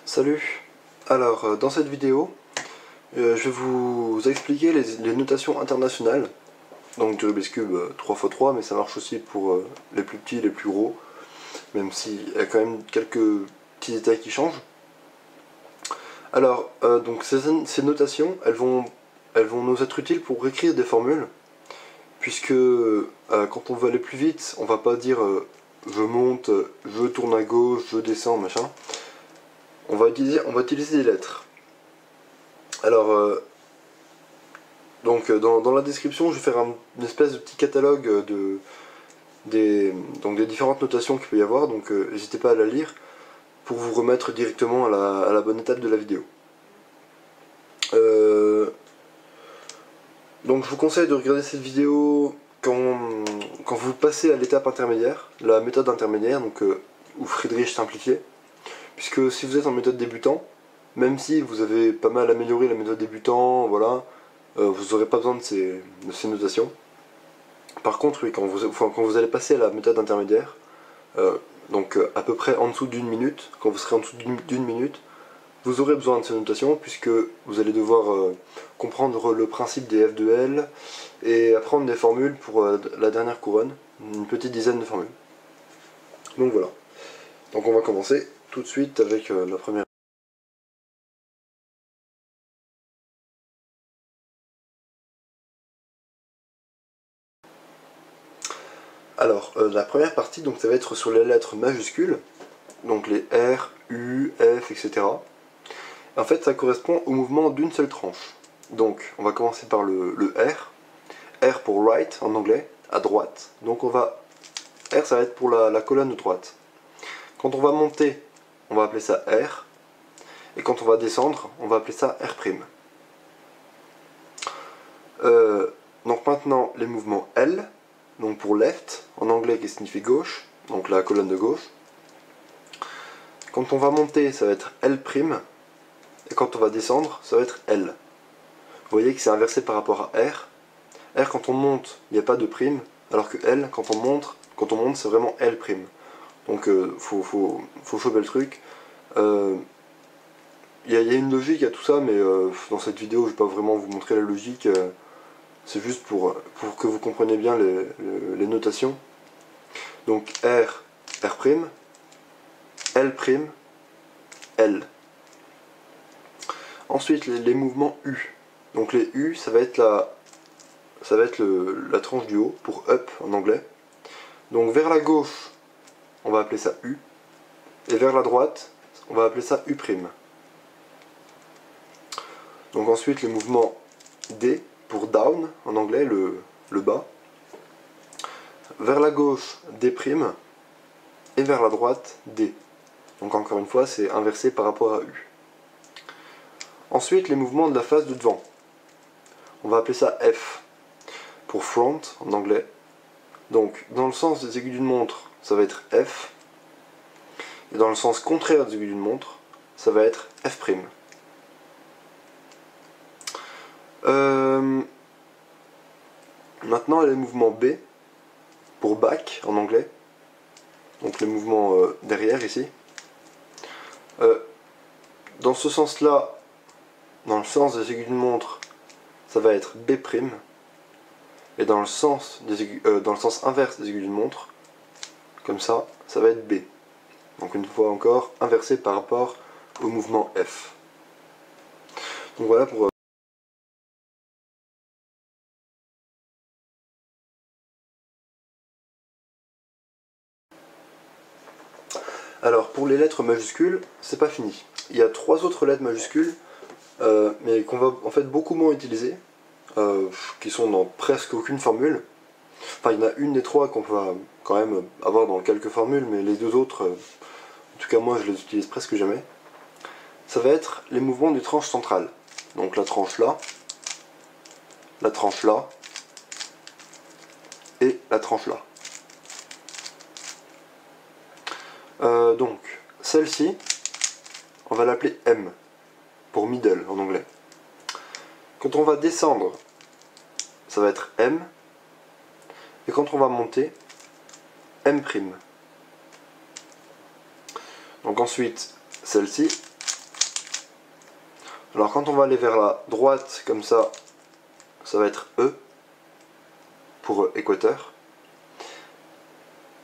Salut. Alors dans cette vidéo je vais vous expliquer les notations internationales donc du Rubik's Cube 3×3, mais ça marche aussi pour les plus petits et les plus gros, même s'il y a quand même quelques petits détails qui changent. Alors donc ces notations elles vont nous être utiles pour écrire des formules, puisque quand on veut aller plus vite on va pas dire je monte, je tourne à gauche, je descends, machin. On va utiliser des lettres. Alors, dans la description, je vais faire une espèce de petit catalogue des différentes notations qu'il peut y avoir, donc n'hésitez pas à la lire pour vous remettre directement à la bonne étape de la vidéo. Donc je vous conseille de regarder cette vidéo quand vous passez à l'étape intermédiaire, la méthode intermédiaire, donc ou Friedrich simplifié, puisque si vous êtes en méthode débutant, même si vous avez pas mal amélioré la méthode débutant, voilà, vous n'aurez pas besoin de ces notations. Par contre, oui, quand vous allez passer à la méthode intermédiaire, donc à peu près en dessous d'une minute, quand vous serez en dessous d'une minute, vous aurez besoin de ces notations, puisque vous allez devoir comprendre le principe des F de L et apprendre des formules pour la dernière couronne, une petite dizaine de formules. Donc voilà. Donc on va commencer tout de suite avec la première. Alors, la première partie, donc, ça va être sur les lettres majuscules, donc les R, U, F, etc. En fait, ça correspond au mouvement d'une seule tranche. Donc, on va commencer par le R. R pour right en anglais, à droite. Donc, R, ça va être pour la colonne de droite. Quand on va monter, on va appeler ça R. Et quand on va descendre, on va appeler ça R'. Donc maintenant, les mouvements L. Donc pour left, en anglais qui signifie gauche, donc la colonne de gauche. Quand on va monter, ça va être L', et quand on va descendre, ça va être L. Vous voyez que c'est inversé par rapport à R. R, quand on monte, il n'y a pas de prime, alors que L, quand on monte, c'est vraiment L'. Donc faut choper le truc. Il y a une logique à tout ça, mais dans cette vidéo, je ne vais pas vraiment vous montrer la logique. C'est juste pour que vous compreniez bien les notations. Donc R, R', L', L. Ensuite les mouvements U. Donc les U, ça va être la tranche du haut, pour up en anglais. Donc vers la gauche, on va appeler ça U. Et vers la droite, on va appeler ça U'. Donc ensuite les mouvements D, pour down en anglais, le bas. Vers la gauche, D', et vers la droite, D. Donc encore une fois, c'est inversé par rapport à U. Ensuite, les mouvements de la face de devant. On va appeler ça F, pour front en anglais. Donc dans le sens des aiguilles d'une montre, ça va être F. Et dans le sens contraire des aiguilles d'une montre, ça va être F'. Maintenant, les mouvements B, pour back en anglais. Donc les mouvements derrière ici. Dans ce sens-là, dans le sens des aiguilles d'une montre, ça va être B'. Et dans le sens inverse des aiguilles d'une montre, comme ça, ça va être B. Donc une fois encore, inversé par rapport au mouvement F. Donc voilà pour... Alors pour les lettres majuscules, c'est pas fini. Il y a 3 autres lettres majuscules, mais qu'on va en fait beaucoup moins utiliser, qui sont dans presque aucune formule. Enfin, il y en a une des 3 qu'on va quand même avoir dans quelques formules, mais les 2 autres, en tout cas moi je les utilise presque jamais. Ça va être les mouvements des tranches centrales. Donc la tranche là, et la tranche là. Donc celle-ci, on va l'appeler M, pour middle en anglais. Quand on va descendre, ça va être M, et quand on va monter, M'. Donc ensuite, celle-ci, Alors quand on va aller vers la droite, comme ça va être E, pour équateur.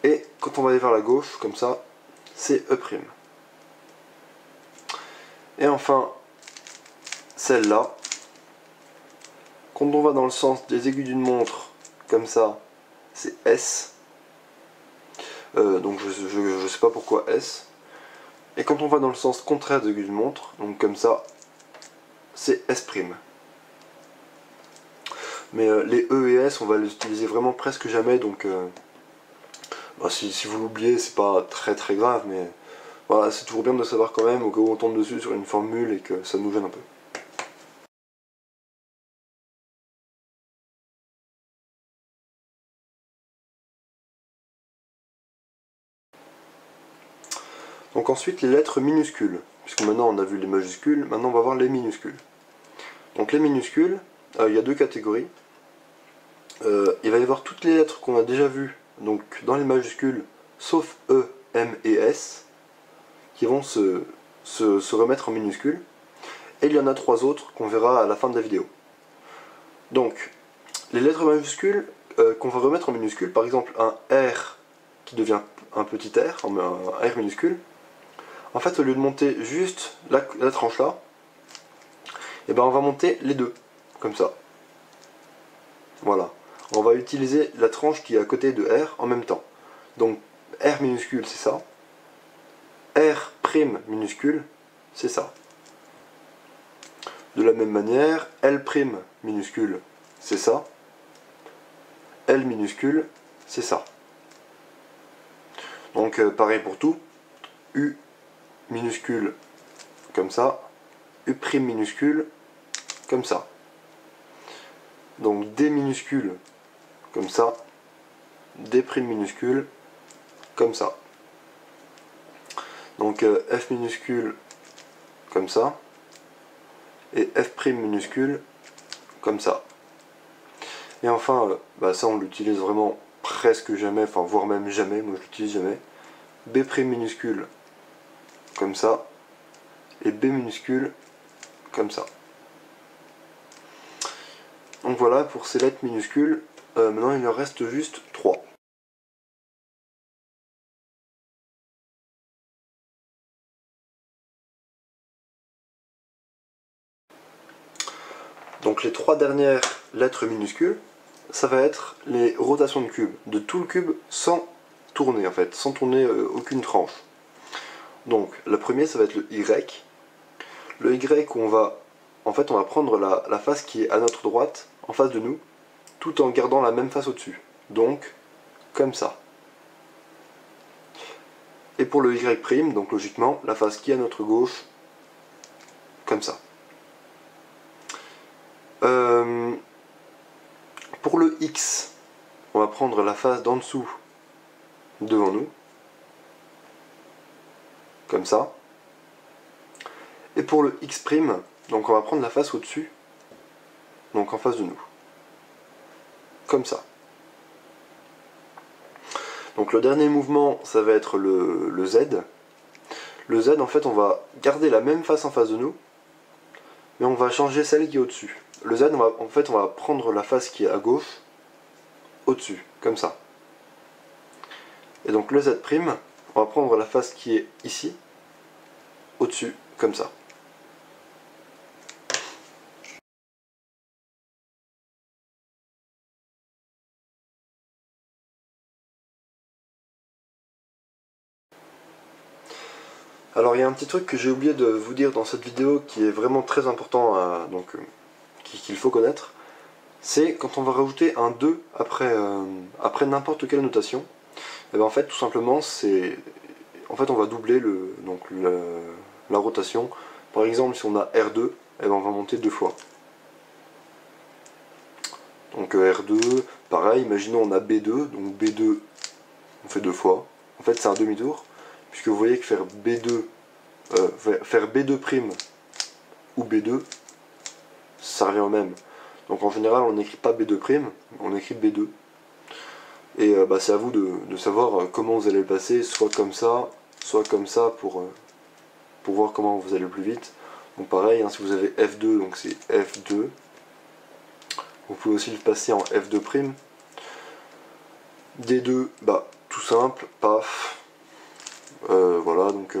Et quand on va aller vers la gauche, comme ça, c'est E'. Et enfin, celle-là, quand on va dans le sens des aiguilles d'une montre, comme ça, c'est S. Donc je sais pas pourquoi S. Et quand on va dans le sens contraire des aiguilles d'une montre, donc comme ça, c'est S'. Mais les E et S, on va les utiliser vraiment presque jamais, donc bah, si vous l'oubliez, c'est pas très grave, mais voilà, c'est toujours bien de savoir quand même, au cas où on tombe dessus sur une formule et que ça nous gêne un peu. Donc ensuite les lettres minuscules, puisque maintenant on a vu les majuscules, maintenant on va voir les minuscules. Donc les minuscules, il y a deux catégories. Il va y avoir toutes les lettres qu'on a déjà vues donc dans les majuscules, sauf E, M et S, qui vont se remettre en minuscules. Et il y en a trois autres qu'on verra à la fin de la vidéo. Donc, les lettres majuscules qu'on va remettre en minuscules, par exemple un R qui devient un petit r, un R minuscule, en fait au lieu de monter juste la tranche là, et ben on va monter les deux, comme ça. Voilà. On va utiliser la tranche qui est à côté de R en même temps. Donc R minuscule c'est ça, R' minuscule c'est ça. De la même manière, L' minuscule c'est ça, L minuscule c'est ça. Donc pareil pour tout, U minuscule comme ça, U' minuscule comme ça. Donc D minuscule comme ça, D' minuscule comme ça. Donc F minuscule comme ça, et F' minuscule comme ça. Et enfin, bah ça on l'utilise vraiment presque jamais, enfin voire même jamais, moi je l'utilise jamais. B' minuscule comme ça, et B minuscule comme ça. Donc voilà pour ces lettres minuscules, maintenant il en reste juste 3. Donc les trois dernières lettres minuscules, ça va être les rotations de cube, de tout le cube sans tourner en fait, sans tourner aucune tranche. Donc le premier ça va être le Y. Le Y où on va prendre la face qui est à notre droite, en face de nous, tout en gardant la même face au-dessus. Donc comme ça. Et pour le Y', donc logiquement, la face qui est à notre gauche, comme ça. Pour le X, on va prendre la face d'en dessous devant nous, comme ça. Et pour le X', donc on va prendre la face au-dessus, donc en face de nous, comme ça. Donc le dernier mouvement, ça va être le Z. Le Z, en fait, on va garder la même face en face de nous, mais on va changer celle qui est au-dessus. Le Z, on va prendre la face qui est à gauche, au-dessus, comme ça. Et donc le Z', on va prendre la face qui est ici, au-dessus, comme ça. Alors il y a un petit truc que j'ai oublié de vous dire dans cette vidéo qui est vraiment très important, qu'il faut connaître, c'est quand on va rajouter un 2 après n'importe quelle notation, et bien en fait tout simplement on va doubler la rotation. Par exemple si on a R2, et ben on va monter 2 fois. Donc R2, pareil, imaginons on a B2, donc B2 on fait 2 fois. En fait c'est un demi-tour, puisque vous voyez que faire B2 ou B2, ça revient au même. Donc en général on n'écrit pas B2', on écrit B2. Et c'est à vous de savoir comment vous allez le passer, soit comme ça pour voir comment vous allez le plus vite. Donc pareil, hein, si vous avez F2, donc c'est F2. Vous pouvez aussi le passer en F2'. D2, bah tout simple, paf. Voilà, donc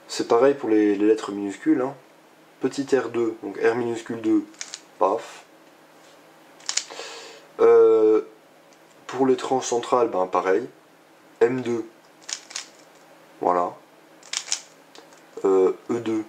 c'est pareil pour les lettres minuscules. Hein. Petit R2, donc R minuscule 2, paf. Pour les tranches centrales, ben pareil. M2, voilà. E2,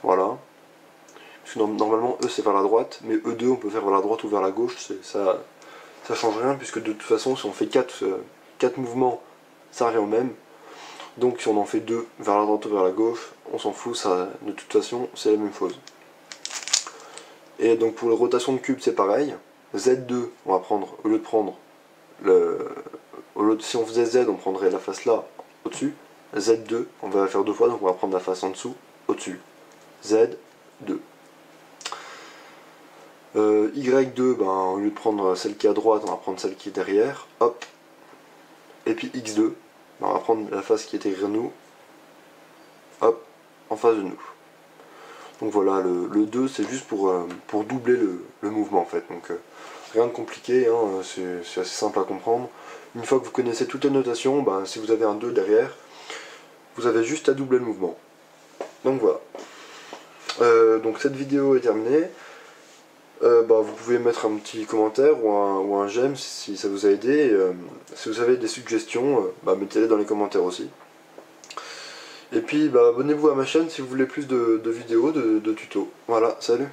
voilà. Parce que normalement E c'est vers la droite, mais E2 on peut faire vers la droite ou vers la gauche, ça change rien, puisque de toute façon si on fait 4 mouvements, ça revient au même. Donc si on en fait 2 vers la droite ou vers la gauche, on s'en fout, ça, de toute façon c'est la même chose. Et donc pour les rotations de cube c'est pareil. Z2, on va prendre, au lieu de prendre si on faisait Z, on prendrait la face là, au-dessus. Z2, on va la faire 2 fois, donc on va prendre la face en dessous, au-dessus. Z2. Y2, ben, au lieu de prendre celle qui est à droite, on va prendre celle qui est derrière. Hop. Et puis X2, ben, on va prendre la face qui est derrière nous. Hop, en face de nous. Donc voilà, le 2 c'est juste pour doubler le mouvement en fait. Donc rien de compliqué, hein, c'est assez simple à comprendre. Une fois que vous connaissez toutes les notations, ben, si vous avez un 2 derrière, vous avez juste à doubler le mouvement. Donc voilà. Donc cette vidéo est terminée. Bah, vous pouvez mettre un petit commentaire ou un j'aime si ça vous a aidé. Si vous avez des suggestions, bah, mettez-les dans les commentaires aussi. Et puis bah, abonnez-vous à ma chaîne si vous voulez plus de vidéos, de tutos. Voilà, salut!